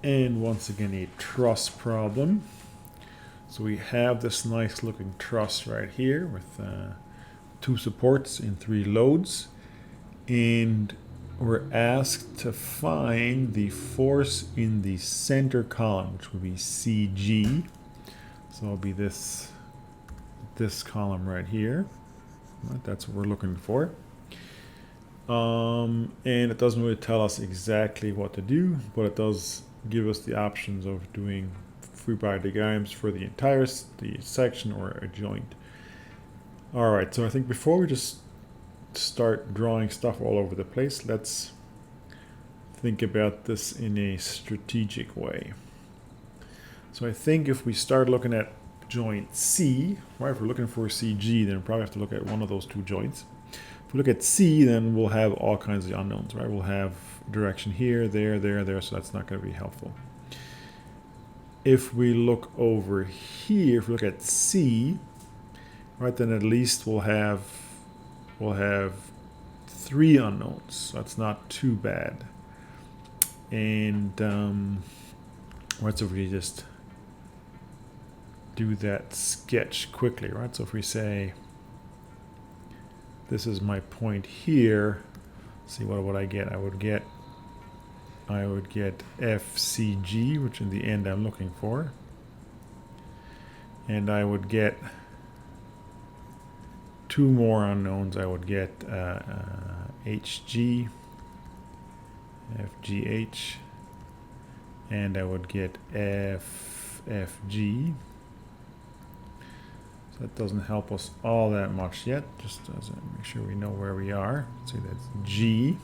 And once again, a truss problem. So we have this nice looking truss right here with 2 supports and 3 loads. And we're asked to find the force in the center column, which would be CG. So it'll be this column right here. Right, that's what we're looking for. And it doesn't really tell us exactly what to do, but it does give us the options of doing free body diagrams for the entire section or a joint. All right, so I think before we just start drawing stuff all over the place, let's think about this in a strategic way. So I think if we start looking at joint C, right, if we're looking for CG, then we probably have to look at one of those 2 joints. If we look at C, then we'll have all kinds of unknowns, right? We'll have direction here, there, so that's not going to be helpful. If we look over here, if we look at C, right, then at least we'll have 3 unknowns. That's not too bad. And right, so if we just do that sketch quickly, right? So if we say this is my point here, see what would I get? I would get FCG, which in the end I'm looking for, and I would get 2 more unknowns. I would get HG, FGH, and I would get FFG. So that doesn't help us all that much yet, just to make sure we know where we are. So that's G.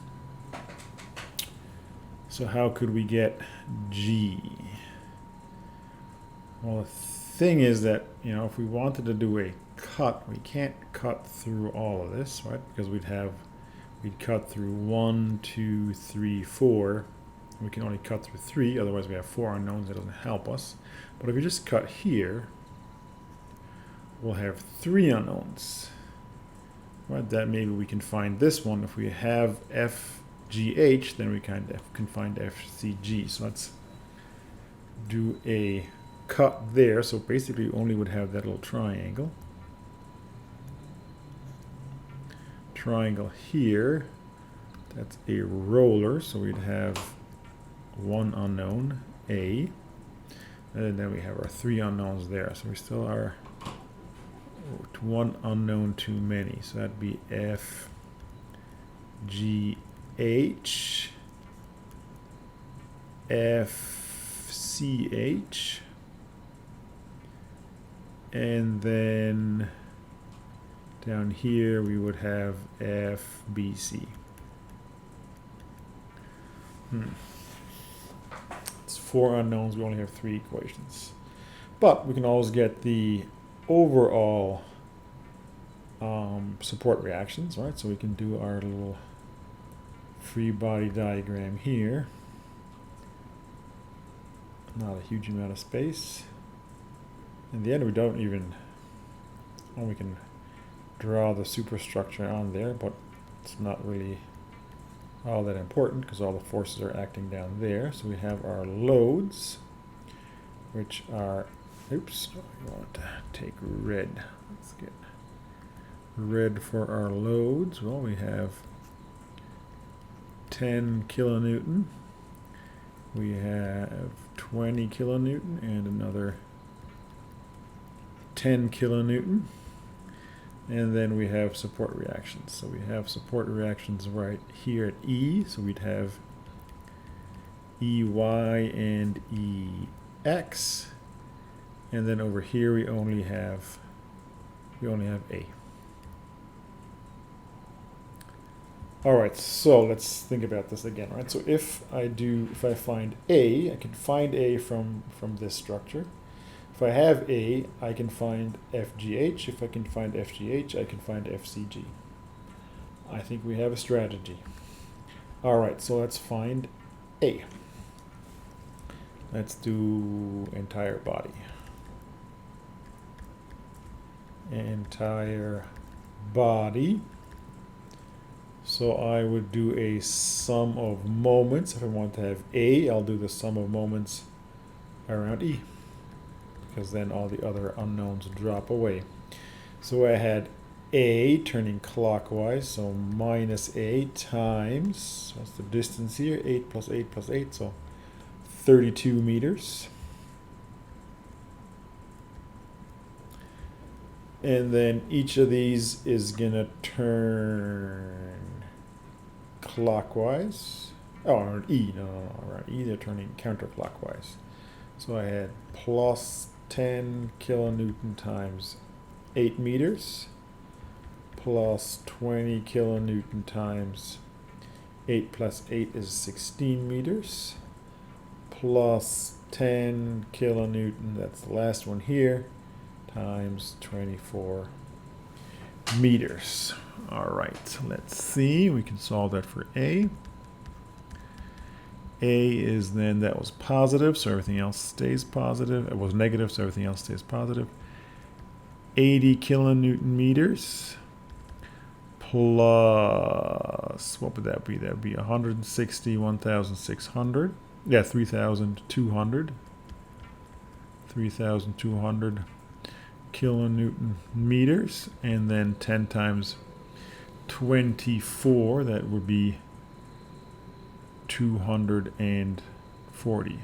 So how could we get G? Well, the thing is that, if we wanted to do a cut, we can't cut through all of this, right? Because we'd cut through 1, 2, 3, 4. We can only cut through 3, otherwise we have 4 unknowns. That doesn't help us. But if we just cut here, we'll have 3 unknowns. Right? That maybe we can find this one. If we have FGH, then we can find FCG. So let's do a cut there. So basically, we only would have that little triangle. Triangle here. That's a roller. So we'd have 1 unknown, A. And then we have our 3 unknowns there. So we still are 1 unknown too many. So that'd be FGH, FCH, and then down here we would have FBC. It's 4 unknowns. We only have 3 equations. But we can always get the overall support reactions, right? So we can do our little free body diagram here. Not a huge amount of space. In the end, we can draw the superstructure on there, but it's not really all that important because all the forces are acting down there. So we have our loads, which are, oops, I want to take red. Let's get red for our loads. Well, we have 10 kilonewton. We have 20 kilonewton and another 10 kilonewton. And then we have support reactions. So we have support reactions right here at E. So we'd have EY and EX. And then over here we only have A. All right, so let's think about this again, right? So if I find A, I can find A from this structure. If I have A, I can find FGH. If I can find FGH, I can find FCG. I think we have a strategy. All right, so let's find A. Let's do entire body. Entire body. So I would do a sum of moments. If I want to have A, I'll do the sum of moments around E, because then all the other unknowns drop away. So I had A turning clockwise, so minus A times, what's the distance here? 8 plus 8 plus 8, so 32 meters. And then each of these is gonna turn clockwise. Oh, or E, no, right. E, they're turning counterclockwise. So I had plus 10 kilonewton times 8 meters, plus 20 kilonewton times 8 plus 8 is 16 meters, plus 10 kilonewton, that's the last one here, times 24 meters. All right, let's see, we can solve that for A. A is then, that was positive, so everything else stays positive. It was negative, so everything else stays positive. 80 kilonewton meters plus, what would that be? That would be 160, 1,600. Yeah, 3,200. 3,200 kilonewton meters. And then 10 times 24, that would be 240.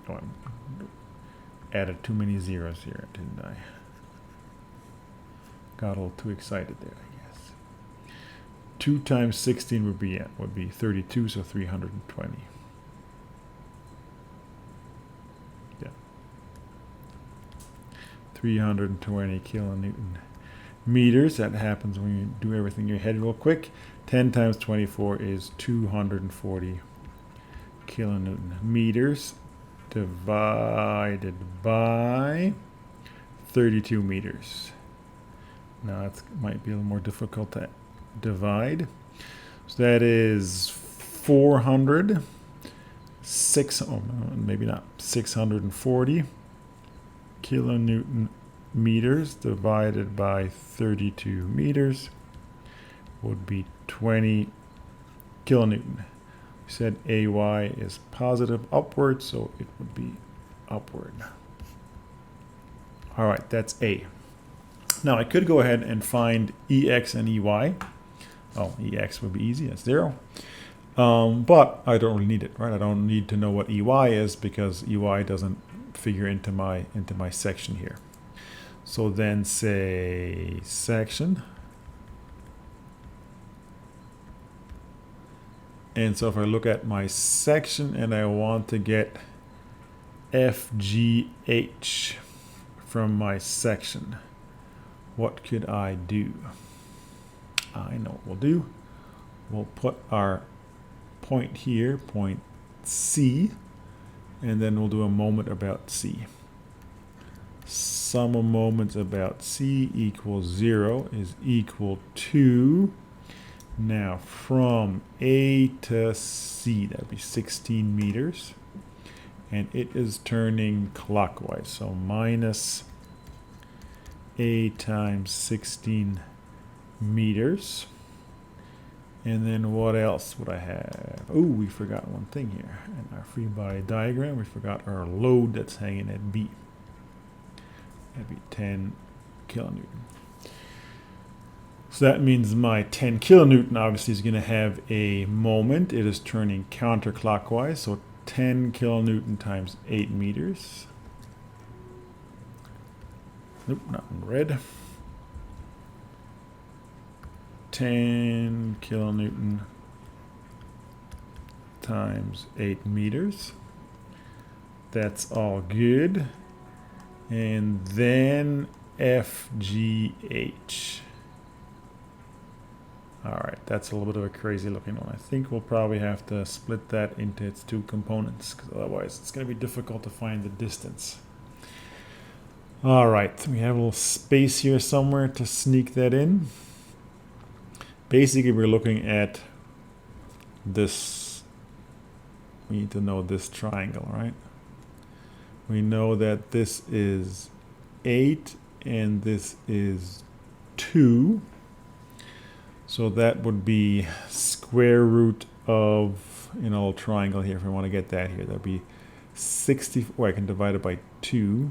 Oh, I added too many zeros here, didn't I? Got a little too excited there, I guess. 2 times 16 would be 32, so 320. Yeah. 320 kilonewton meters. That happens when you do everything in your head real quick. 10 times 24 is 240 kilonewton meters divided by 32 meters. Now that might be a little more difficult to divide. So that is 640 kilonewton meters divided by 32 meters would be 20 kilonewton. We said AY is positive upward, so it would be upward. All right, that's A. Now I could go ahead and find EX and EY. Oh, EX would be easy, that's 0. But I don't really need it, right? I don't need to know what EY is because EY doesn't figure into my section here. So then say section. And so if I look at my section and I want to get FGH from my section, what could I do? I know what we'll do. We'll put our point here, point C, and then we'll do a moment about C. Sum of moments about C equals 0 is equal to, now from A to C, that'd be 16 meters. And it is turning clockwise, so minus A times 16 meters. And then what else would I have? Oh, we forgot one thing here. In our free body diagram, we forgot our load that's hanging at B. That'd be 10 kilonewton. So that means my 10 kilonewton obviously is going to have a moment. It is turning counterclockwise, so 10 kilonewton times 8 meters. Nope, not in red. 10 kilonewton times 8 meters. That's all good. And then FGH. All right, that's a little bit of a crazy looking one. I think we'll probably have to split that into its two components, because otherwise it's going to be difficult to find the distance. All right, we have a little space here somewhere to sneak that in. Basically, we're looking at this. We need to know this triangle, right? We know that this is 8 and this is 2. So that would be square root of, in a little triangle here, if I want to get that here, that would be 60, or I can divide it by 2.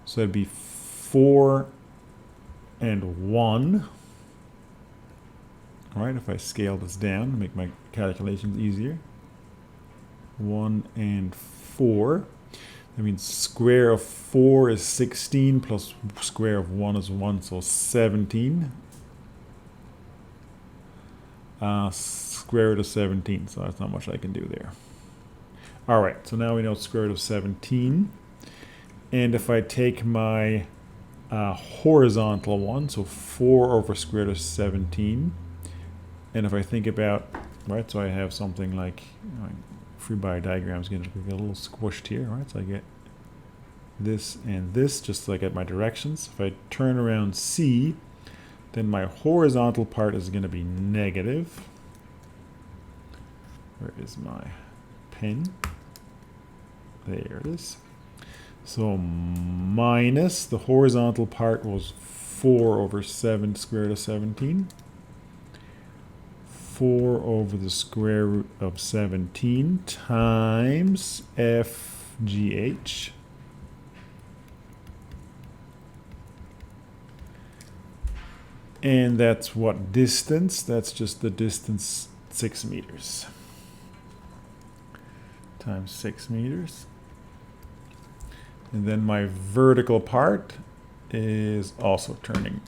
So that'd be 4 and 1. All right, if I scale this down, make my calculations easier. 1 and 4. That means square of 4 is 16 plus square of 1 is 1, so 17. Square root of 17, so that's not much I can do there. All right, so now we know square root of 17. And if I take my horizontal one, so 4 over square root of 17, and if I think about, right, so I have something like, free body diagram is going to be a little squished here, right? So I get this and this, just so I get my directions. If I turn around C, then my horizontal part is going to be negative. Where is my pen? There it is. So minus, the horizontal part was 4 over 7 square root of 17. 4 over the square root of 17 times FGH. And that's what distance? That's just the distance, 6 meters. Times 6 meters. And then my vertical part is also turning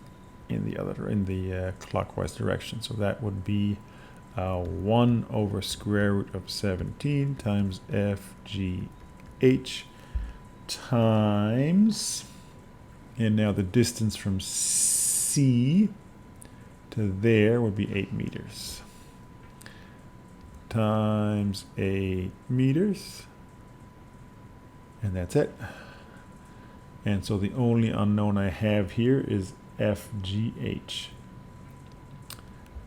in the clockwise direction. So that would be 1 over square root of 17 times FGH times, and now the distance from C to there would be 8 meters. Times 8 meters. And that's it. And so the only unknown I have here is FGH.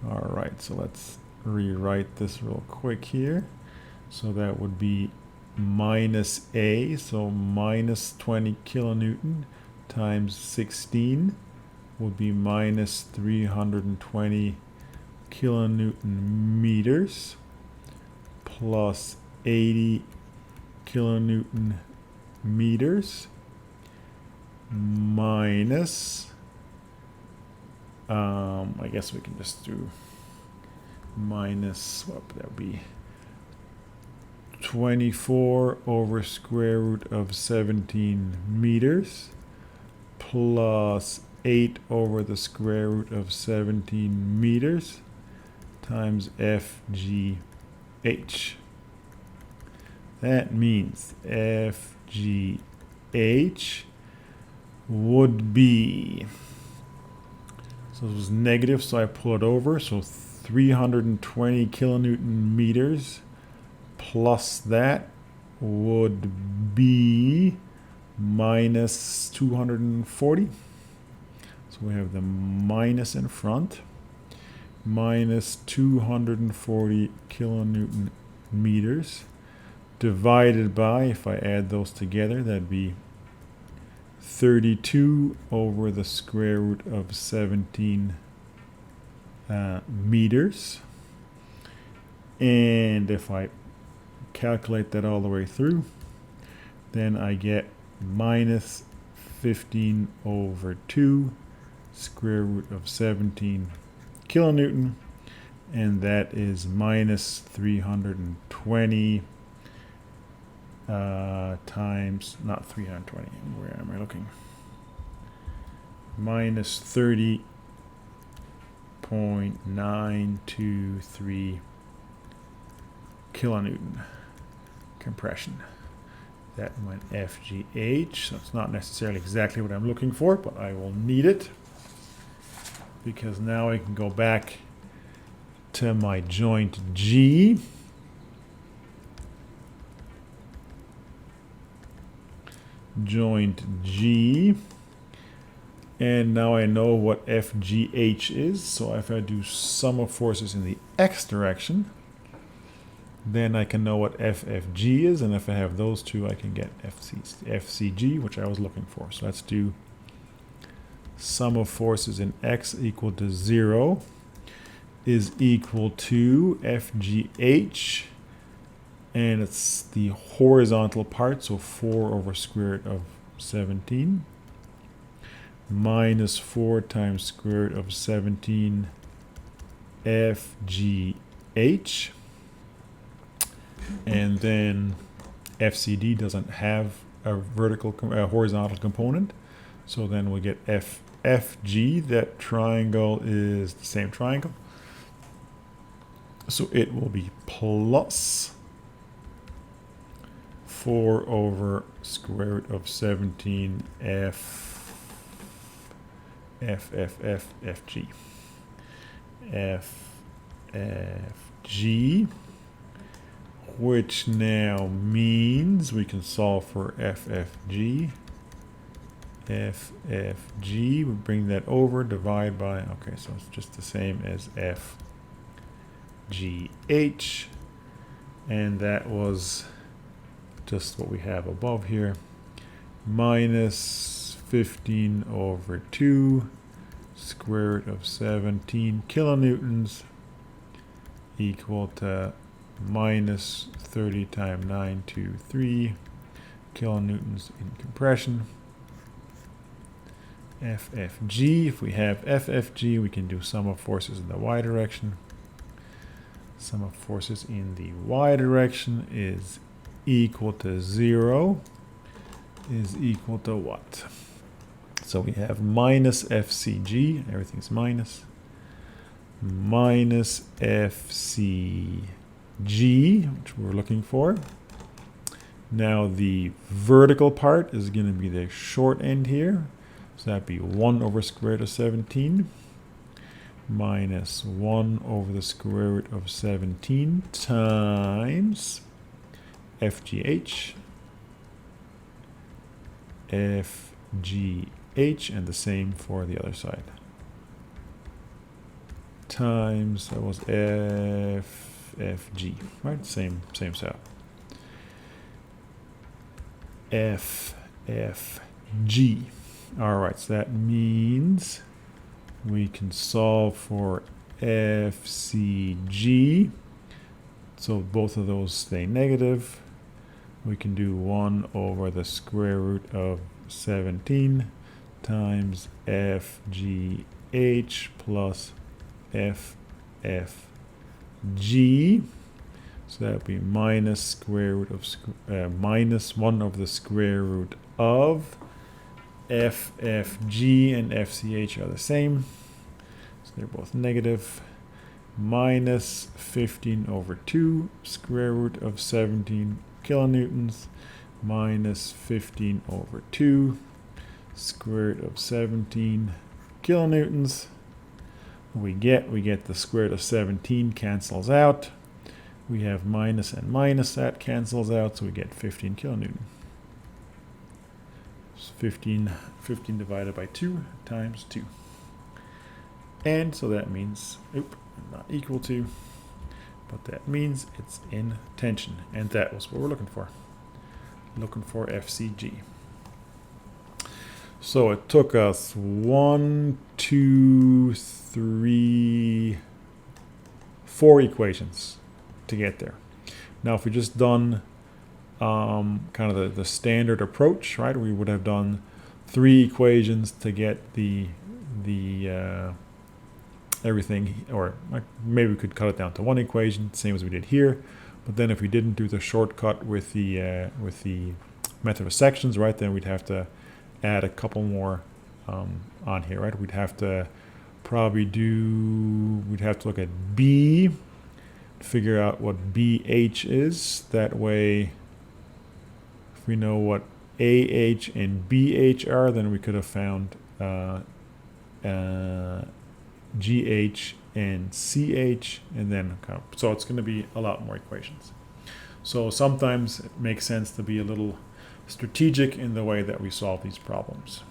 All right, so let's rewrite this real quick here. So that would be minus A, so minus 20 kilonewton times 16 would be minus 320 kilonewton meters plus 80 kilonewton meters minus, I guess we can just do minus, what that would be, 24 over square root of 17 meters plus 8 over the square root of 17 meters times FGH. That means FGH would be, so it was negative, so I pull it over, so 320 kilonewton meters plus that would be minus 240. So we have the minus in front. Minus 240 kilonewton meters divided by, if I add those together, that'd be 32 over the square root of 17 meters. And if I calculate that all the way through, then I get minus 15 over 2 square root of 17 kilonewton, and that is minus 320 times, not 320, where am I looking? Minus 30.923 kilonewton compression. That went FGH, so it's not necessarily exactly what I'm looking for, but I will need it because now I can go back to my joint G. Joint G. And now I know what FGH is. So if I do sum of forces in the X direction, then I can know what FFG is. And if I have those two, I can get FCG, which I was looking for. So let's do sum of forces in X equal to 0. is equal to FGH, and it's the horizontal part, so 4 over square root of 17 minus 4 times square root of 17 FGH, and then FCD doesn't have a horizontal component, so then we get FG. That triangle is the same triangle, so it will be plus 4 over square root of 17 FG, which now means we can solve for FFG. FFG, we bring that over, divide by, okay, so it's just the same as FGH, and that was just what we have above here, minus 15 over 2 square root of 17 kilonewtons equal to minus 30 times 923 kilonewtons in compression. FFG, if we have FFG, we can do sum of forces in the y direction. Sum of forces in the y direction is equal to 0, is equal to what? So we have minus FCG, everything's minus FCG, which we're looking for. Now the vertical part is going to be the short end here. So that'd be 1 over square root of 17 minus 1 over the square root of 17 times FGH, and the same for the other side, times, that was FFG, right? Same setup. FFG. All right, so that means we can solve for FCG. So both of those stay negative. We can do 1 over the square root of 17 times FGH plus FFG. So that would be minus square root of minus 1 over the square root of FFG and FCH are the same, so they're both negative. Minus 15 over 2 square root of 17 kilonewtons minus 15 over 2 square root of 17 kilonewtons. We get the square root of 17 cancels out. We have minus and minus, that cancels out, so we get 15 kilonewton. 15 divided by 2 times 2. And so that means, not equal to, but that means it's in tension. And that was what we're looking for. Looking for FCG. So it took us 1, 2, 3, 4 equations to get there. Now if we just done kind of the standard approach, right? We would have done 3 equations to get the everything, or maybe we could cut it down to 1 equation, same as we did here. But then if we didn't do the shortcut with the method of sections, right, then we'd have to add a couple more on here, right? We'd have to look at B, figure out what BH is. That way, if we know what AH and BH are, then we could have found GH and CH, and then so it's going to be a lot more equations. So sometimes it makes sense to be a little strategic in the way that we solve these problems.